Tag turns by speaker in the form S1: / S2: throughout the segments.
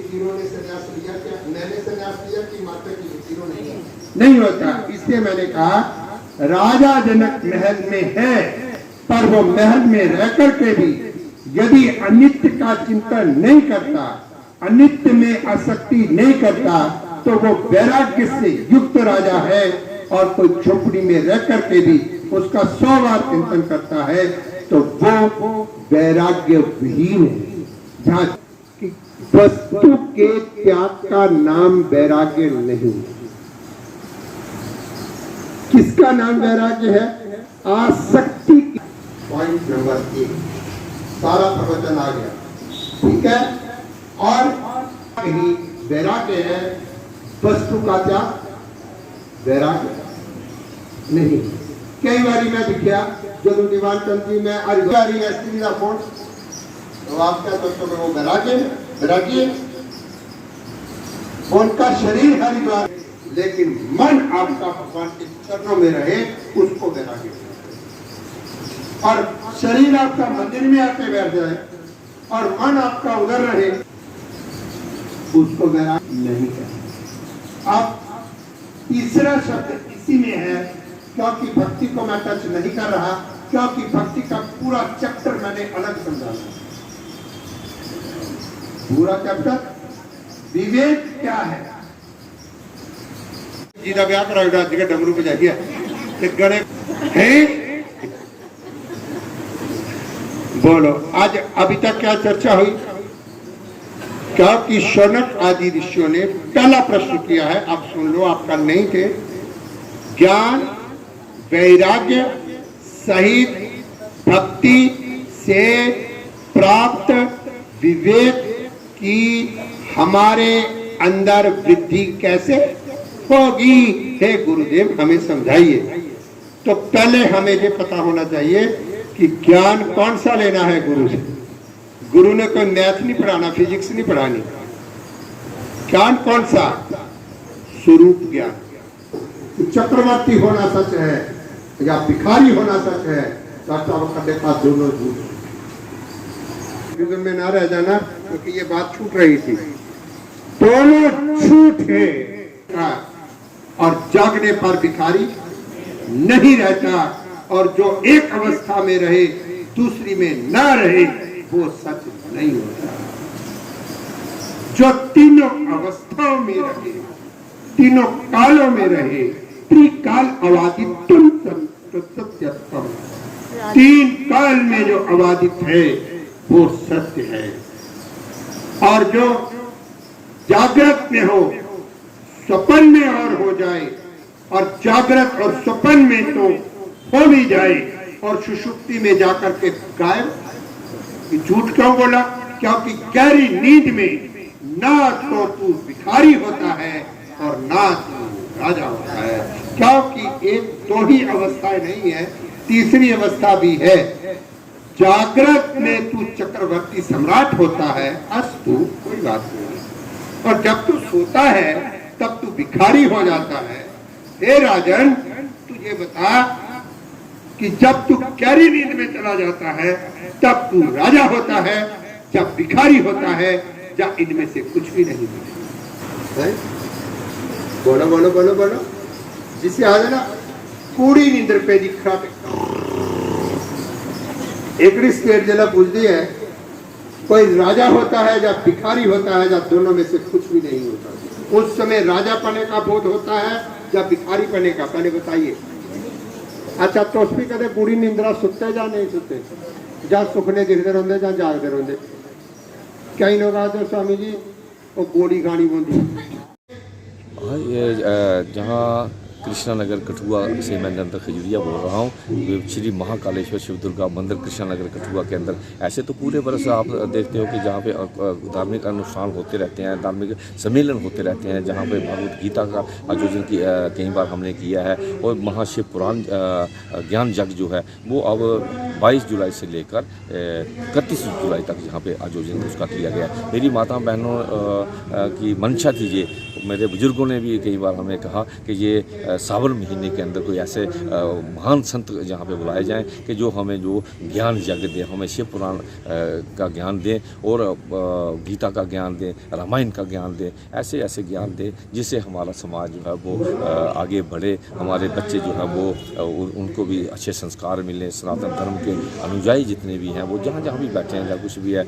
S1: तीनों ने संन्यास लिया? क्या मैंने संन्यास लिया कि माता की तीनों ने?
S2: नहीं होता। इसलिए मैंने कहा राजा जनक महल में है, पर वो महल में रह करके भी यदि अनित्य का चिंतन नहीं करता, अनित्य में आसक्ति नहीं करता, तो वो वैराग्य से युक्त राजा है। और कोई झोपड़ी में रह करके भी उसका 100 बार चिंतन करता है तो वो वैराग्य विहीन है। जहाँ वस्तु के त्याग का नाम वैराग्य नहीं। किसका नाम वैराग्य है? आसक्ति।
S1: पॉइंट नंबर 1 सारा प्रवचन आ गया, ठीक है। और यही वैराग्य है, वस्तु का त्याग वैराग्य नहीं। कई बारी मैं दिखा जो दीवान चंद जी में स्त्री का फोन, तो आप क्या सोचते हो वो वैराग्य वैराग्य उनका शरीर हरिद्वार, लेकिन मन आपका भगवान के चरणों में रहे, उसको वैराग्य। और शरीर आपका मंदिर में आके बैठ जाए और मन आपका उधर रहे, उसको वैराग्य नहीं है। अब तीसरा शब्द इसी में है, क्योंकि भक्ति को मैं टच नहीं कर रहा, क्योंकि भक्ति का पूरा चैप्टर मैंने अलग समझाया। पूरा चैप्टर विवेक क्या है। जीदा ब्याह कराओ जी का डमरू बजाइए गणे हैं। बोलो आज अभी तक क्या चर्चा हुई? क्योंकि शौनक आदि ऋषियों ने पहला प्रश्न किया है, आप सुन लो, आपका नहीं थे। ज्ञान वैराग्य सहित भक्ति से प्राप्त विवेक की हमारे अंदर वृद्धि कैसे होगी? हे गुरुदेव हमें समझाइए। तो पहले हमें ये पता होना चाहिए कि ज्ञान कौन सा लेना है गुरु से। गुरु ने कोई मैथ नहीं पढ़ाना, फिजिक्स नहीं पढ़ानी। ज्ञान कौन सा? स्वरूप ज्ञान। चक्रवर्ती होना सच है या भिखारी होना सच है, देखा दोनों झूठ में ना रह जाना, क्योंकि ये बात छूट रही थी। दोनों झूठ है। और जागने पर भिखारी नहीं रहता, और जो एक अवस्था में रहे दूसरी में ना रहे वो सच नहीं होता। जो तीनों अवस्थाओं में रहे, तीनों कालों में रहे, त्रिकाल अवादितुम सत्यम, 3 काल में जो अबाधित है वो सत्य है। और जो जागृत में हो, स्वप्न में और हो जाए, और जागृत और स्वप्न में तो हो भी जाए और सुषुप्ति में जाकर के गायब। झूठ क्यों बोला? क्योंकि गहरी नींद में ना तो तू भिखारी होता है और ना तू राजा होता है, क्योंकि एक दो ही अवस्थाएं नहीं है, तीसरी अवस्था भी है। जागृत में तू चक्रवर्ती सम्राट होता है, अस्तु कोई बात नहीं, और जब तू सोता है तब तू भिखारी हो जाता है। हे राजन, तुझे बता कि जब तू गहरी नींद में चला जाता है तब तू राजा होता है, जब भिखारी होता है या इनमें से कुछ भी नहीं है। बोलो बोलो बोलो बोलो, जिसे आ जाना कूड़ी नींद पे दिखा एकड़ी स्टेट जिला पूछती है, कोई राजा होता है या भिखारी होता है या दोनों में से कुछ भी नहीं होता। उस समय राजा पने का बोध होता है या भिखारी पने का, पहले बताइए। अच्छा तो भी कदे पूरी निंद्रा सुते या नहीं सुते, या सुखने दिखते रहते या जागते रहते। कई लोग आते स्वामी जी वो गोली गानी बोलती।
S3: ये जहाँ कृष्णा नगर कठुआ से मैं निरंतर खजूरिया बोल रहा हूँ। श्री महाकालेश्वर शिव दुर्गा मंदिर कृष्णा नगर कठुआ के अंदर ऐसे तो पूरे बरस आप देखते हो कि जहाँ पे धार्मिक अनुष्ठान होते रहते हैं, धार्मिक सम्मेलन होते रहते हैं, जहाँ पे भगवत गीता का आयोजन कई बार हमने किया है। और महाशिव पुराण ज्ञान यज्ञ जो है वो अब 22 जुलाई से लेकर 31 जुलाई तक यहाँ पे आयोजन उसका किया गया। मेरी माता बहनों की मंशा थी, ये मेरे बुजुर्गों ने भी कई बार हमें कहा कि ये सावन महीने के अंदर कोई ऐसे महान संत जहाँ पे बुलाए जाएं कि जो हमें जो ज्ञान यज्ञ दें, हमें शिव पुराण का ज्ञान दें और गीता का ज्ञान दें, रामायण का ज्ञान दें, ऐसे ऐसे ज्ञान दें जिससे हमारा समाज जो है वो आगे बढ़े, हमारे बच्चे जो है वो उनको भी अच्छे संस्कार मिलें, सनातन धर्म के अनुयायी जितने भी हैं वो जहाँ जहाँ भी बैठे हैं, जहाँ कुछ भी है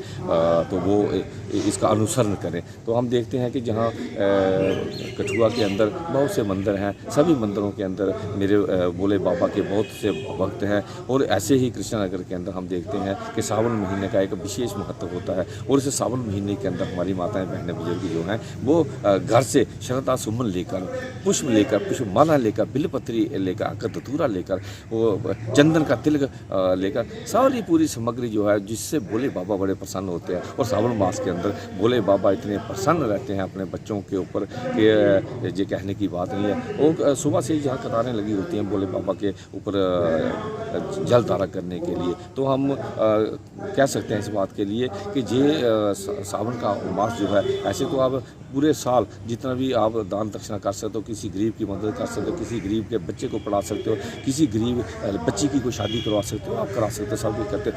S3: तो वो इसका अनुसरण करें। तो हम देखते हैं कि जहाँ कठुआ के अंदर बहुत से मंदिर हैं, सभी मंदिरों के अंदर मेरे भोले बाबा के बहुत से भक्त हैं और ऐसे ही कृष्णानगर के अंदर हम देखते हैं कि सावन महीने का एक विशेष महत्व होता है और इस सावन महीने के अंदर हमारी माताएं बहनें बुजुर्ग जो हैं वो घर से श्रद्धा सुमन लेकर, पुष्प लेकर, पुष्पमाला लेकर, बिलपत्री लेकर, अकर धतूरा लेकर, वो चंदन का तिलक लेकर सारी पूरी सामग्री जो है जिससे भोले बाबा बड़े प्रसन्न होते हैं। और सावन मास के अंदर भोले बाबा इतने प्रसन्न रहते हैं अपने बच्चों के ऊपर कि ये कहने की बात नहीं है। वो सुबह से ही जहाँ कतारें लगी होती हैं भोले बाबा के ऊपर जल धारा करने के लिए, तो हम कह सकते हैं इस बात के लिए कि ये सावन का मास जो है, ऐसे तो आप पूरे साल जितना भी आप दान दक्षिणा कर सकते हो, किसी गरीब की मदद कर सकते हो, किसी गरीब के बच्चे को पढ़ा सकते हो, किसी गरीब बच्ची की कोई शादी करवा सकते हो, आप करा सकते हो, सब कुछ करते हो।